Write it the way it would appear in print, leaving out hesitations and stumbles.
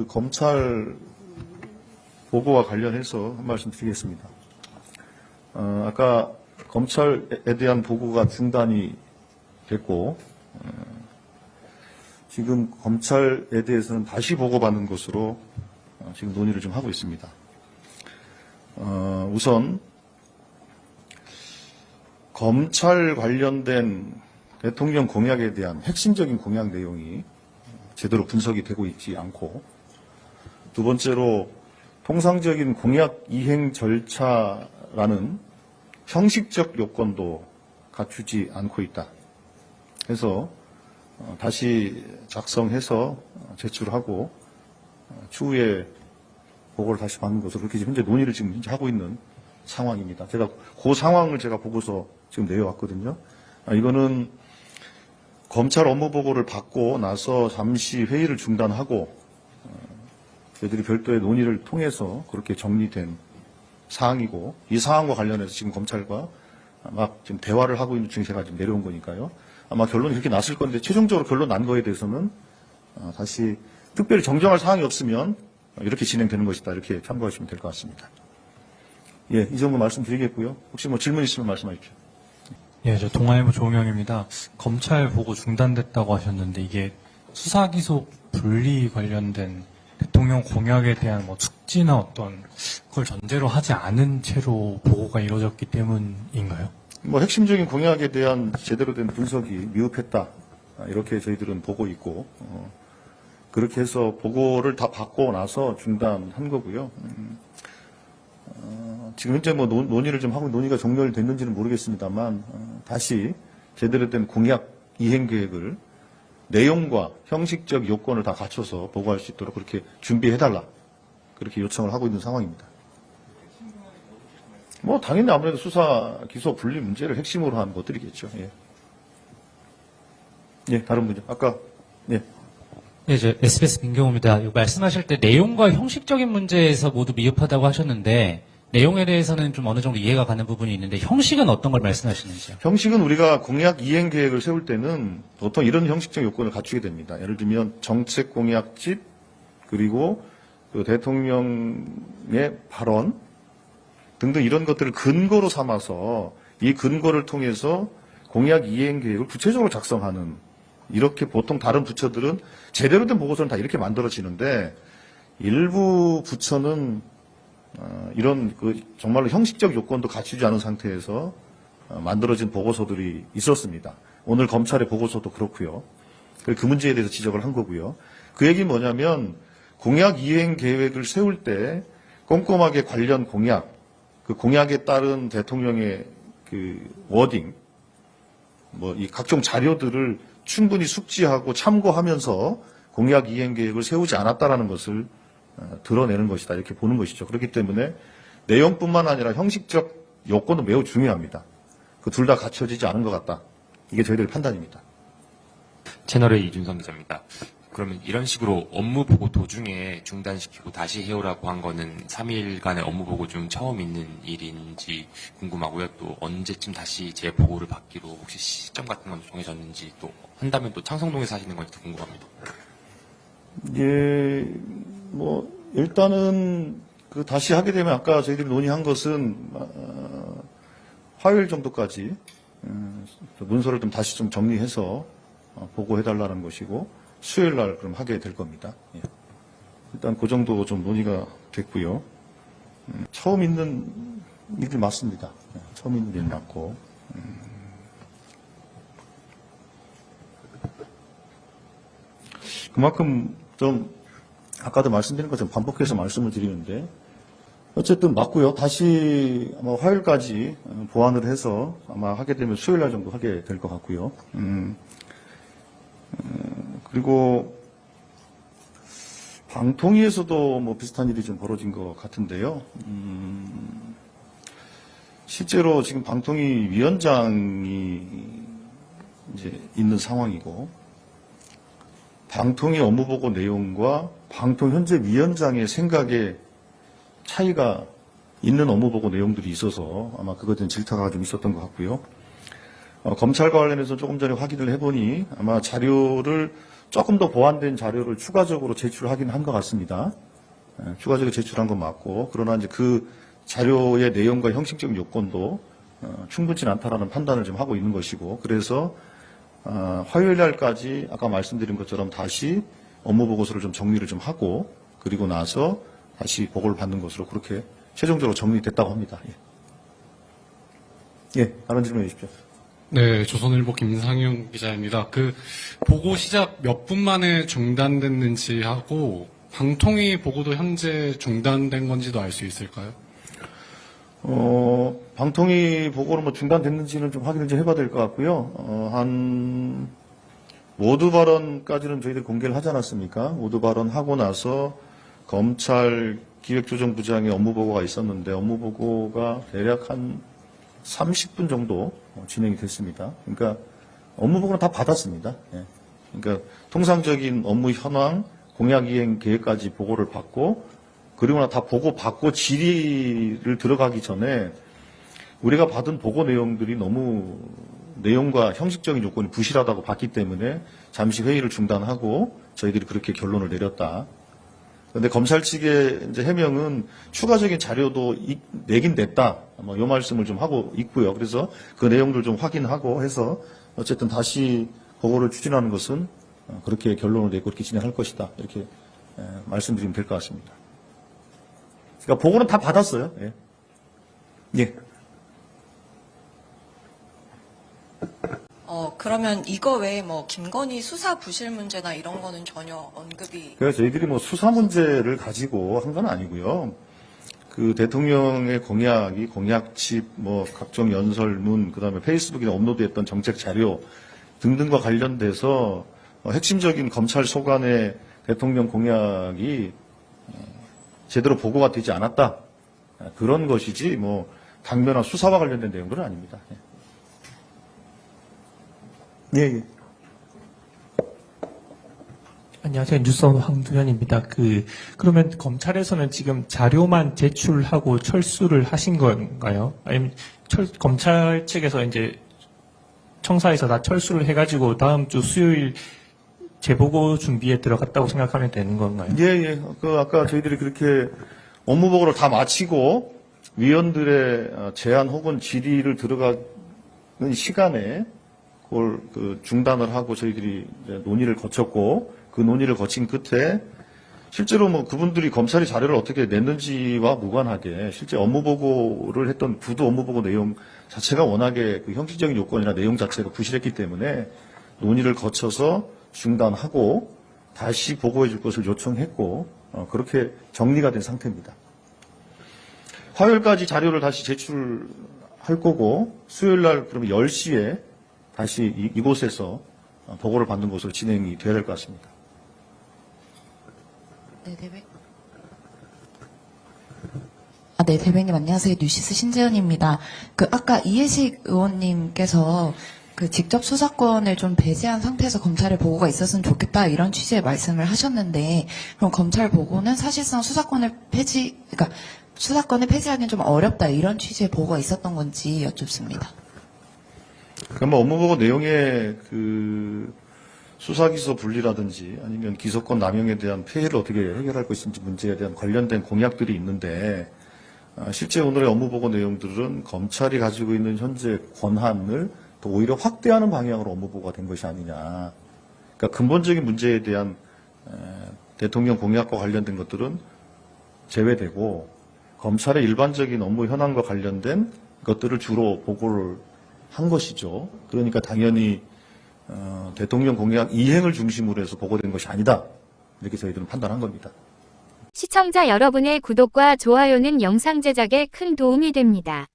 검찰 보고와 관련해서 한 말씀 드리겠습니다. 아까 검찰에 대한 보고가 중단이 됐고, 지금 검찰에 대해서는 다시 보고받는 것으로 지금 논의를 좀 하고 있습니다. 우선 검찰 관련된 대통령 공약에 대한 핵심적인 공약 내용이 제대로 분석이 되고 있지 않고, 두 번째로 통상적인 공약 이행 절차라는 형식적 요건도 갖추지 않고 있다. 해서 다시 작성해서 제출하고 추후에 보고를 다시 받는 것으로 그렇게 현재 논의를 지금 현재 하고 있는 상황입니다. 제가 그 상황을 제가 보고서 지금 내려왔거든요. 이거는 검찰 업무 보고를 받고 나서 잠시 회의를 중단하고 저희들이 별도의 논의를 통해서 그렇게 정리된 사항이고, 이 사항과 관련해서 지금 검찰과 막 지금 대화를 하고 있는 중에 제가 지금 내려온 거니까요. 아마 결론이 그렇게 났을 건데, 최종적으로 결론 난 거에 대해서는 다시 특별히 정정할 사항이 없으면 이렇게 진행되는 것이다, 이렇게 참고하시면 될 것 같습니다. 예, 이 정도 말씀드리겠고요. 혹시 뭐 질문 있으면 말씀하십시오. 예, 저 동아일보 조홍영입니다. 검찰 보고 중단됐다고 하셨는데, 이게 수사 기소 분리 관련된 대통령 공약에 대한 뭐 축지나 어떤 그걸 전제로 하지 않은 채로 보고가 이루어졌기 때문인가요? 뭐 핵심적인 공약에 대한 제대로 된 분석이 미흡했다, 이렇게 저희들은 보고 있고, 그렇게 해서 보고를 다 받고 나서 중단한 거고요. 지금 현재 뭐 논의를 좀 하고 논의가 종료됐는지는 모르겠습니다만, 다시 제대로 된 공약 이행 계획을 내용과 형식적 요건을 다 갖춰서 보고할 수 있도록 그렇게 준비해달라, 그렇게 요청을 하고 있는 상황입니다. 뭐 당연히 아무래도 수사 기소 분리 문제를 핵심으로 한 것들이겠죠. 예. 예, 다른 문제. 아까 예. 네, 저 SBS 민경호입니다. 말씀하실 때 내용과 형식적인 문제에서 모두 미흡하다고 하셨는데, 내용에 대해서는 좀 어느 정도 이해가 가는 부분이 있는데, 형식은 어떤 걸 말씀하시는지요? 형식은 우리가 공약 이행 계획을 세울 때는 보통 이런 형식적 요건을 갖추게 됩니다. 예를 들면 정책 공약집, 그리고 그 대통령의 발언 등등 이런 것들을 근거로 삼아서 이 근거를 통해서 공약 이행 계획을 구체적으로 작성하는, 이렇게 보통 다른 부처들은 제대로 된 보고서는 다 이렇게 만들어지는데, 일부 부처는 이런 그 정말로 형식적 요건도 갖추지 않은 상태에서 만들어진 보고서들이 있었습니다. 오늘 검찰의 보고서도 그렇고요. 그 문제에 대해서 지적을 한 거고요. 그 얘기는 뭐냐면, 공약 이행 계획을 세울 때 꼼꼼하게 관련 공약, 그 공약에 따른 대통령의 그 워딩, 뭐 이 각종 자료들을 충분히 숙지하고 참고하면서 공약 이행 계획을 세우지 않았다라는 것을 드러내는 것이다, 이렇게 보는 것이죠. 그렇기 때문에 내용뿐만 아니라 형식적 요건도 매우 중요합니다. 그 둘 다 갖춰지지 않은 것 같다, 이게 저희들의 판단입니다. 채널A 이준성 기자입니다. 그러면 이런 식으로 업무 보고 도중에 중단시키고 다시 해오라고 한 거는 3일간의 업무 보고 중 처음 있는 일인지 궁금하고요. 또 언제쯤 다시 재보고를 받기로 혹시 시점 같은 건 정해졌는지, 또 한다면 또 창성동에서 하시는 건지 궁금합니다. 예, 뭐 일단은 그 다시 하게 되면 아까 저희들이 논의한 것은 화요일 정도까지 문서를 좀 다시 좀 정리해서 보고해달라는 것이고, 수요일 날 그럼 하게 될 겁니다. 예. 일단 그 정도 좀 논의가 됐고요. 처음 있는 일이 맞습니다. 예, 처음 있는 일이 맞고, 그만큼 좀 아까도 말씀드린 것처럼 반복해서 말씀을 드리는데, 어쨌든 맞고요. 다시 아마 화요일까지 보완을 해서 아마 하게 되면 수요일 날 정도 하게 될 것 같고요. 그리고 방통위에서도 뭐 비슷한 일이 좀 벌어진 것 같은데요. 실제로 지금 방통위 위원장이 이제 있는 상황이고, 방통위 업무보고 내용과 방통 현재 위원장의 생각에 차이가 있는 업무보고 내용들이 있어서 아마 그것에 대한 질타가 좀 있었던 것 같고요. 검찰과 관련해서 조금 전에 확인을 해보니 아마 자료를 조금 더 보완된 자료를 추가적으로 제출하긴 한 것 같습니다. 추가적으로 제출한 건 맞고, 그러나 이제 그 자료의 내용과 형식적 요건도 충분치 않다라는 판단을 좀 하고 있는 것이고, 그래서 화요일 날까지 아까 말씀드린 것처럼 다시 업무 보고서를 좀 정리를 좀 하고, 그리고 나서 다시 보고를 받는 것으로 그렇게 최종적으로 정리됐다고 합니다. 예, 다른 질문해 주십시오. 네, 조선일보 김상윤 기자입니다. 그 보고 시작 몇 분 만에 중단됐는지 하고 방통위 보고도 현재 중단된 건지도 알 수 있을까요? 방통위 보고는 뭐 중단됐는지는 좀 확인을 좀 해봐야 될 것 같고요. 한 모두 발언까지는 저희들이 공개를 하지 않았습니까? 모두 발언하고 나서 검찰 기획조정부장의 업무 보고가 있었는데 업무 보고가 대략 한 30분 정도 진행이 됐습니다. 그러니까 업무 보고는 다 받았습니다. 예. 그러니까 통상적인 업무 현황, 공약 이행 계획까지 보고를 받고, 그리고 다 보고 받고 질의를 들어가기 전에 우리가 받은 보고 내용들이 너무 내용과 형식적인 요건이 부실하다고 봤기 때문에 잠시 회의를 중단하고 저희들이 그렇게 결론을 내렸다. 그런데 검찰 측의 이제 해명은 추가적인 자료도 내긴 냈다. 뭐 이 말씀을 좀 하고 있고요. 그래서 그 내용들 좀 확인하고 해서 어쨌든 다시 보고를 추진하는 것은 그렇게 결론을 내고 그렇게 진행할 것이다. 이렇게 말씀드리면 될 것 같습니다. 그러니까 보고는 다 받았어요. 예. 예. 그러면 이거 외에 뭐 김건희 수사 부실 문제나 이런 거는 전혀 언급이. 그래서 저희들이 뭐 수사 문제를 가지고 한 건 아니고요. 그 대통령의 공약이 공약집, 뭐 각종 연설문, 그다음에 페이스북에 업로드했던 정책 자료 등등과 관련돼서 핵심적인 검찰 소관의 대통령 공약이 제대로 보고가 되지 않았다. 그런 것이지 뭐 당면한 수사와 관련된 내용들은 아닙니다. 예, 예. 안녕하세요. 뉴스원 황두현입니다. 그러면 검찰에서는 지금 자료만 제출하고 철수를 하신 건가요? 아니면 검찰 측에서 이제 청사에서 다 철수를 해가지고 다음 주 수요일 재보고 준비에 들어갔다고 생각하면 되는 건가요? 예, 예. 아까 저희들이 그렇게 업무 보고를 다 마치고 위원들의 제안 혹은 질의를 들어가는 시간에 그걸 중단을 하고 저희들이 이제 논의를 거쳤고, 그 논의를 거친 끝에 실제로 뭐 그분들이 검찰이 자료를 어떻게 냈는지와 무관하게 실제 업무 보고를 했던 구두 업무 보고 내용 자체가 워낙에 그 형식적인 요건이나 내용 자체가 부실했기 때문에 논의를 거쳐서 중단하고 다시 보고해 줄 것을 요청했고, 그렇게 정리가 된 상태입니다. 화요일까지 자료를 다시 제출할 거고, 수요일 날 그러면 10시에 다시 이곳에서 보고를 받는 것으로 진행이 되어야 될 것 같습니다. 네, 네, 대변인 안녕하세요. 뉴시스 신재은입니다. 아까 이해식 의원님께서 직접 수사권을 좀 배제한 상태에서 검찰의 보고가 있었으면 좋겠다 이런 취지의 말씀을 하셨는데, 그럼 검찰 보고는 사실상 수사권을 폐지하기는 좀 어렵다 이런 취지의 보고가 있었던 건지 여쭙습니다. 그럼 업무 보고 내용의 수사기소 분리라든지 아니면 기소권 남용에 대한 폐해를 어떻게 해결할 것인지 문제에 대한 관련된 공약들이 있는데, 실제 오늘의 업무 보고 내용들은 검찰이 가지고 있는 현재 권한을 더 오히려 확대하는 방향으로 업무 보고가 된 것이 아니냐. 그러니까 근본적인 문제에 대한 대통령 공약과 관련된 것들은 제외되고 검찰의 일반적인 업무 현황과 관련된 것들을 주로 보고를 한 것이죠. 그러니까 당연히 대통령 공약 이행을 중심으로 해서 보고된 것이 아니다. 이렇게 저희들은 판단한 겁니다. 시청자 여러분의 구독과 좋아요는 영상 제작에 큰 도움이 됩니다.